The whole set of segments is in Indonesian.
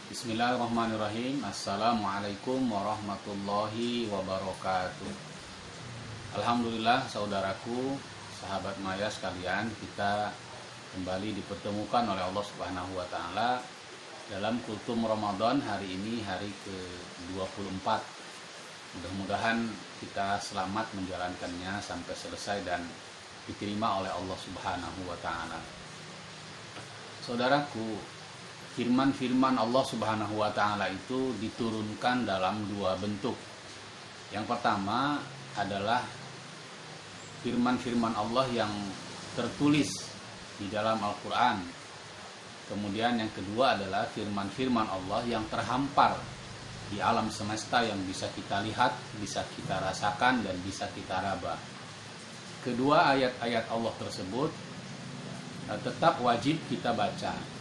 Bismillahirrahmanirrahim. Assalamualaikum warahmatullahi wabarakatuh. Alhamdulillah saudaraku, sahabat Maya sekalian, kita kembali dipertemukan oleh Allah Subhanahu wa taala dalam kultum Ramadan hari ini, hari ke-24. Mudah-mudahan kita selamat menjalankannya sampai selesai dan diterima oleh Allah Subhanahu wa taala. Saudaraku, firman-firman Allah Subhanahu wa taala itu diturunkan dalam dua bentuk. Yang pertama adalah firman-firman Allah yang tertulis di dalam Al-Qur'an. Kemudian yang kedua adalah firman-firman Allah yang terhampar di alam semesta yang bisa kita lihat, bisa kita rasakan, dan bisa kita raba. Kedua ayat-ayat Allah tersebut tetap wajib kita baca.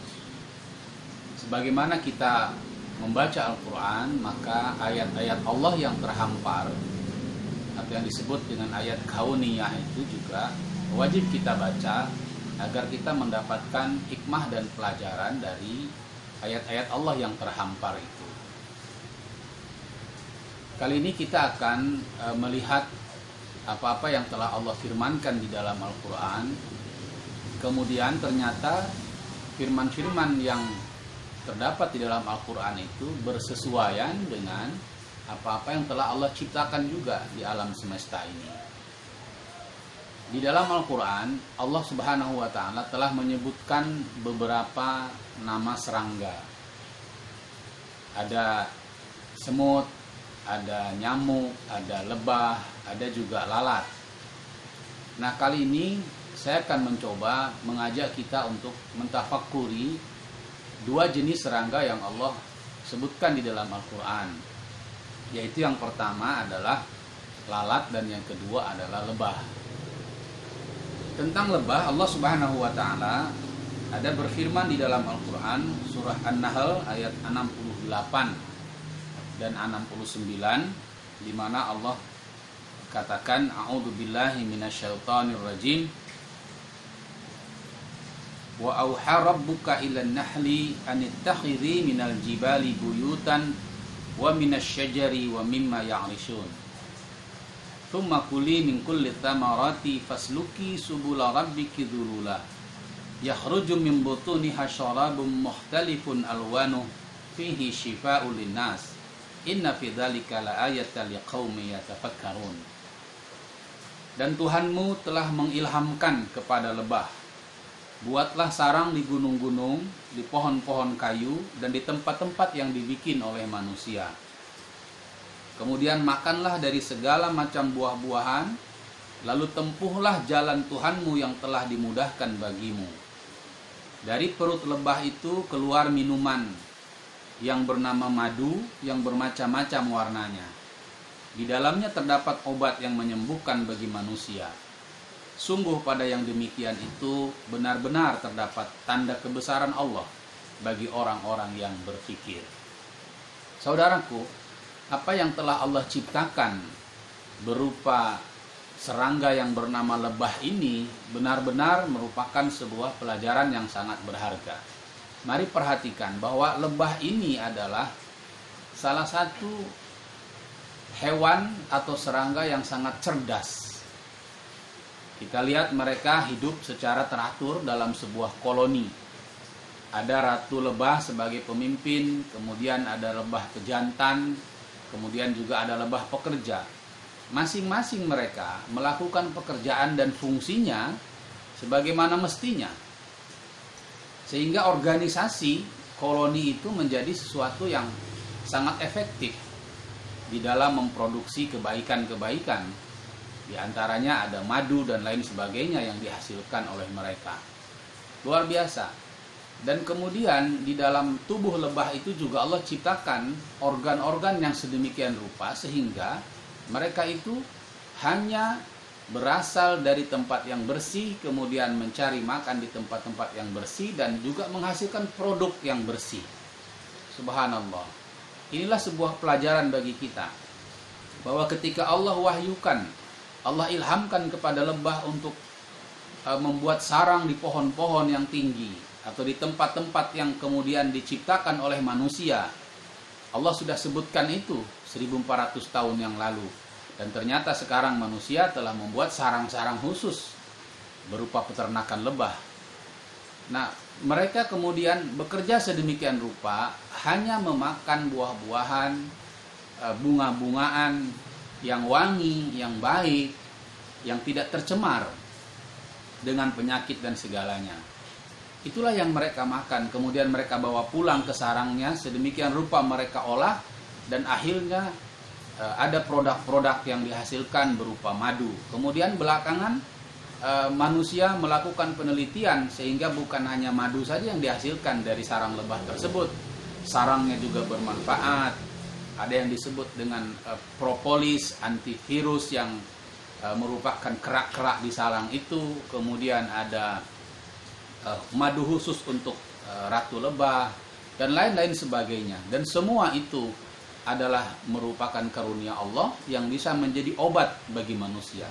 Sebagaimana kita membaca Al-Quran, maka ayat-ayat Allah yang terhampar atau yang disebut dengan ayat kauniyah itu juga wajib kita baca agar kita mendapatkan hikmah dan pelajaran dari ayat-ayat Allah yang terhampar itu. Kali ini kita akan melihat apa-apa yang telah Allah firmankan di dalam Al-Quran. Kemudian ternyata firman-firman yang terdapat di dalam Al-Quran itu bersesuaian dengan apa-apa yang telah Allah ciptakan juga di alam semesta ini. Di dalam Al-Quran, Allah Subhanahu wa ta'ala telah menyebutkan beberapa nama serangga. Ada semut, ada nyamuk, ada lebah, ada juga lalat. Nah, kali ini saya akan mencoba mengajak kita untuk mentafakuri dua jenis serangga yang Allah sebutkan di dalam Al-Quran, yaitu yang pertama adalah lalat dan yang kedua adalah lebah. Tentang lebah, Allah Subhanahu wa ta'ala ada berfirman di dalam Al-Quran, surah An-Nahl ayat 68 dan 69, di mana Allah katakan, a'udzubillahi minasyaitonirrajim, wa auha rabbuka ilan nahli anittakhidhi minal jibali buyutan wa minasyajari wa mimma ya'rishun thumma kuli min kulli thamarati fasluki subula rabbiki dhulula yakhruju min butuniha syarabun mukhtalifun alwanuh fihi shifaa'un linnas inna fi dzalika laayatan liqaumin yatafakkarun. Dan Tuhanmu telah mengilhamkan kepada lebah, buatlah sarang di gunung-gunung, di pohon-pohon kayu, dan di tempat-tempat yang dibikin oleh manusia. Kemudian makanlah dari segala macam buah-buahan, lalu tempuhlah jalan Tuhanmu yang telah dimudahkan bagimu. Dari perut lebah itu keluar minuman yang bernama madu yang bermacam-macam warnanya. Di dalamnya terdapat obat yang menyembuhkan bagi manusia. Sungguh pada yang demikian itu benar-benar terdapat tanda kebesaran Allah bagi orang-orang yang berfikir. Saudaraku, apa yang telah Allah ciptakan berupa serangga yang bernama lebah ini benar-benar merupakan sebuah pelajaran yang sangat berharga. Mari perhatikan bahwa lebah ini adalah salah satu hewan atau serangga yang sangat cerdas. Kita lihat mereka hidup secara teratur dalam sebuah koloni. Ada ratu lebah sebagai pemimpin, kemudian ada lebah pejantan, kemudian juga ada lebah pekerja. Masing-masing mereka melakukan pekerjaan dan fungsinya sebagaimana mestinya. Sehingga organisasi koloni itu menjadi sesuatu yang sangat efektif di dalam memproduksi kebaikan-kebaikan. Di antaranya ada madu dan lain sebagainya yang dihasilkan oleh mereka. Luar biasa. Dan kemudian di dalam tubuh lebah itu juga Allah ciptakan organ-organ yang sedemikian rupa sehingga mereka itu hanya berasal dari tempat yang bersih, kemudian mencari makan di tempat-tempat yang bersih, dan juga menghasilkan produk yang bersih. Subhanallah. Inilah sebuah pelajaran bagi kita, bahwa ketika Allah wahyukan, Allah ilhamkan kepada lebah untuk membuat sarang di pohon-pohon yang tinggi, atau di tempat-tempat yang kemudian diciptakan oleh manusia. Allah sudah sebutkan itu 1400 tahun yang lalu. Dan ternyata sekarang manusia telah membuat sarang-sarang khusus berupa peternakan lebah. Nah, mereka kemudian bekerja sedemikian rupa hanya memakan buah-buahan, bunga-bungaan yang wangi, yang baik, yang tidak tercemar dengan penyakit dan segalanya. Itulah yang mereka makan, kemudian mereka bawa pulang ke sarangnya, sedemikian rupa mereka olah, dan akhirnya ada produk-produk yang dihasilkan berupa madu. Kemudian belakangan manusia melakukan penelitian sehingga bukan hanya madu saja yang dihasilkan dari sarang lebah tersebut. Sarangnya juga bermanfaat. Ada yang disebut dengan propolis, antivirus yang merupakan kerak-kerak di sarang itu. Kemudian ada madu khusus untuk ratu lebah dan lain-lain sebagainya. Dan semua itu adalah merupakan karunia Allah yang bisa menjadi obat bagi manusia.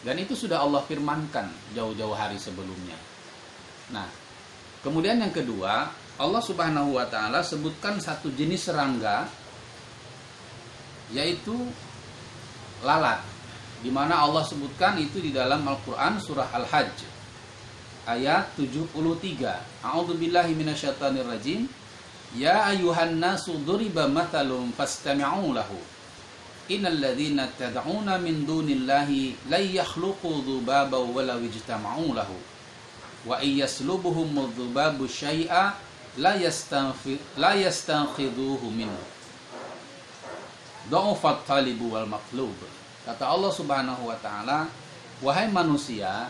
Dan itu sudah Allah firmankan jauh-jauh hari sebelumnya. Nah, kemudian yang kedua, Allah Subhanahu wa taala sebutkan satu jenis serangga, yaitu lalat, di mana Allah sebutkan itu di dalam Al-Qur'an surah Al-Hajj ayat 73. A'udzubillahi minasyaitonir rajim. Ya ayuhan nasu duriba mathalun fastami'u lahu. Innal ladzina tad'una min dunillahi la yakhluqu dzubaban walau ijtama'u lahu. Wa iyyaslubuhum dzubabu syai'a la yastanqidhuhu minhu. Dha'ufat talibu wal matlub. Kata Allah Subhanahu wa taala, wahai manusia,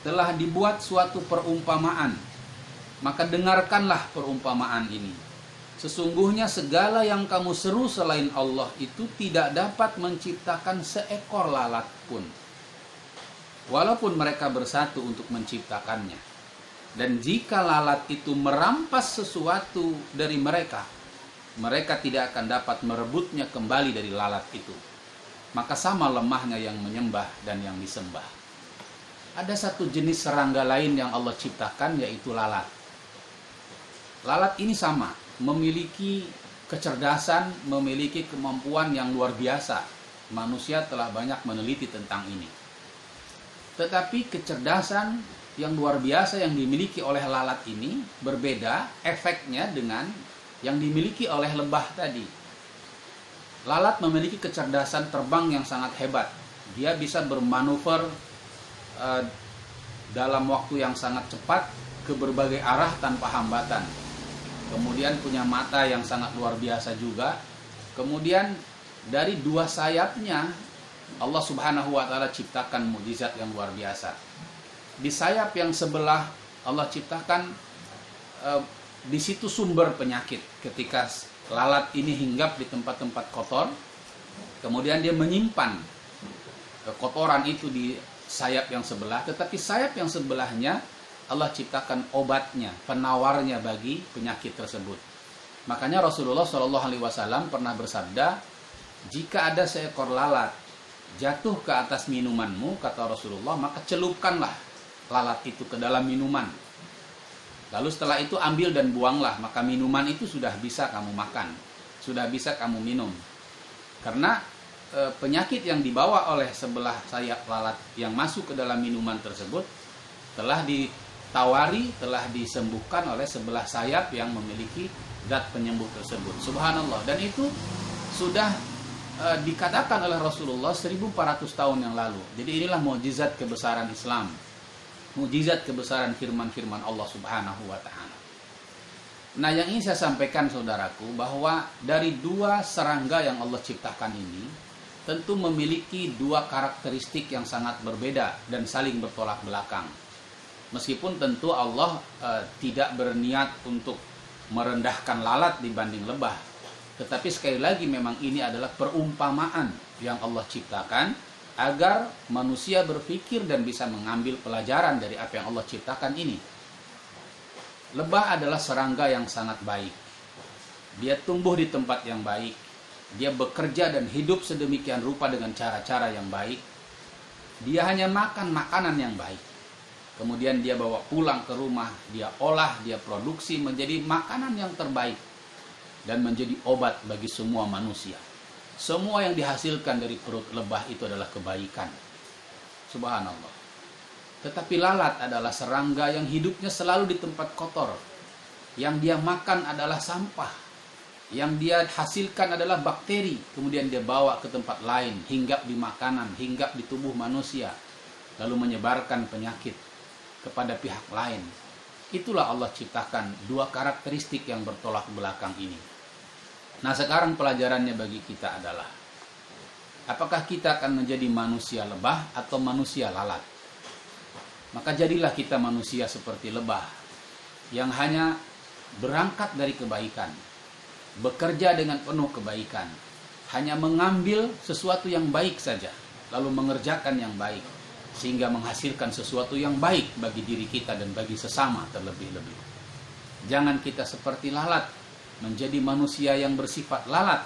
telah dibuat suatu perumpamaan, maka dengarkanlah perumpamaan ini. Sesungguhnya segala yang kamu seru selain Allah itu tidak dapat menciptakan seekor lalat pun, walaupun mereka bersatu untuk menciptakannya. Dan jika lalat itu merampas sesuatu dari mereka, mereka tidak akan dapat merebutnya kembali dari lalat itu. Maka sama lemahnya yang menyembah dan yang disembah. Ada satu jenis serangga lain yang Allah ciptakan, yaitu lalat. Lalat ini sama, memiliki kecerdasan, memiliki kemampuan yang luar biasa. Manusia telah banyak meneliti tentang ini. Tetapi kecerdasan yang luar biasa yang dimiliki oleh lalat ini berbeda efeknya dengan yang dimiliki oleh lebah tadi. Lalat memiliki kecerdasan terbang yang sangat hebat. Dia bisa bermanuver dalam waktu yang sangat cepat ke berbagai arah tanpa hambatan. Kemudian punya mata yang sangat luar biasa juga. Kemudian dari dua sayapnya Allah Subhanahu wa taala ciptakan mukjizat yang luar biasa. Di sayap yang sebelah Allah ciptakan di situ sumber penyakit. Ketika lalat ini hinggap di tempat-tempat kotor, kemudian dia menyimpan kotoran itu di sayap yang sebelah, tetapi sayap yang sebelahnya Allah ciptakan obatnya, penawarnya bagi penyakit tersebut. Makanya Rasulullah SAW pernah bersabda, jika ada seekor lalat jatuh ke atas minumanmu, kata Rasulullah, maka celupkanlah lalat itu ke dalam minuman. Lalu setelah itu ambil dan buanglah, maka minuman itu sudah bisa kamu makan, sudah bisa kamu minum. Karena penyakit yang dibawa oleh sebelah sayap lalat yang masuk ke dalam minuman tersebut telah ditawari, telah disembuhkan oleh sebelah sayap yang memiliki zat penyembuh tersebut. Subhanallah. Dan itu sudah dikatakan oleh Rasulullah 1400 tahun yang lalu. Jadi inilah mukjizat kebesaran Islam, mukjizat kebesaran firman-firman Allah Subhanahu wa taala. Nah, yang ingin saya sampaikan saudaraku, bahwa dari dua serangga yang Allah ciptakan ini tentu memiliki dua karakteristik yang sangat berbeda dan saling bertolak belakang. Meskipun tentu Allah tidak berniat untuk merendahkan lalat dibanding lebah, tetapi sekali lagi memang ini adalah perumpamaan yang Allah ciptakan agar manusia berpikir dan bisa mengambil pelajaran dari apa yang Allah ciptakan ini. Lebah adalah serangga yang sangat baik. Dia tumbuh di tempat yang baik. Dia bekerja dan hidup sedemikian rupa dengan cara-cara yang baik. Dia hanya makan makanan yang baik. kemudian dia bawa pulang ke rumah, dia olah, dia produksi menjadi makanan yang terbaik dan menjadi obat bagi semua manusia. Semua yang dihasilkan dari perut lebah itu adalah kebaikan. Subhanallah. Tetapi lalat adalah serangga yang hidupnya selalu di tempat kotor. Yang dia makan adalah sampah. Yang dia hasilkan adalah bakteri. Kemudian dia bawa ke tempat lain, hinggap di makanan, hinggap di tubuh manusia, lalu menyebarkan penyakit kepada pihak lain. Itulah Allah ciptakan dua karakteristik yang bertolak belakang ini. Nah, sekarang pelajarannya bagi kita adalah, apakah kita akan menjadi manusia lebah atau manusia lalat? Maka jadilah kita manusia seperti lebah, yang hanya berangkat dari kebaikan, bekerja dengan penuh kebaikan, hanya mengambil sesuatu yang baik saja, lalu mengerjakan yang baik, sehingga menghasilkan sesuatu yang baik bagi diri kita dan bagi sesama terlebih-lebih. Jangan kita seperti lalat, menjadi manusia yang bersifat lalat,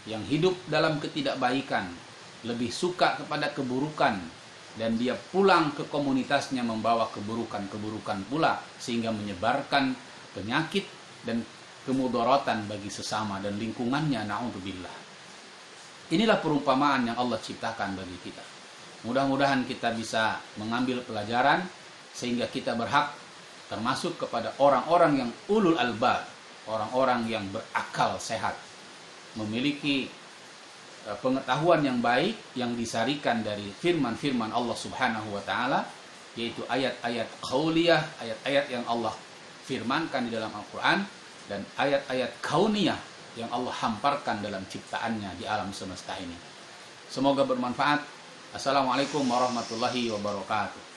yang hidup dalam ketidakbaikan, lebih suka kepada keburukan, dan dia pulang ke komunitasnya membawa keburukan-keburukan pula, sehingga menyebarkan penyakit dan kemudaratan bagi sesama dan lingkungannya. Na'udzubillah. Inilah perumpamaan yang Allah ciptakan bagi kita. Mudah-mudahan kita bisa mengambil pelajaran sehingga kita berhak termasuk kepada orang-orang yang ulul albab, orang-orang yang berakal sehat, memiliki pengetahuan yang baik yang disarikan dari firman-firman Allah Subhanahu wa taala, yaitu ayat-ayat qauliyah, ayat-ayat yang Allah firmankan di dalam Al-Qur'an, dan ayat-ayat kauniyah yang Allah hamparkan dalam ciptaannya di alam semesta ini. Semoga bermanfaat. Assalamualaikum warahmatullahi wabarakatuh.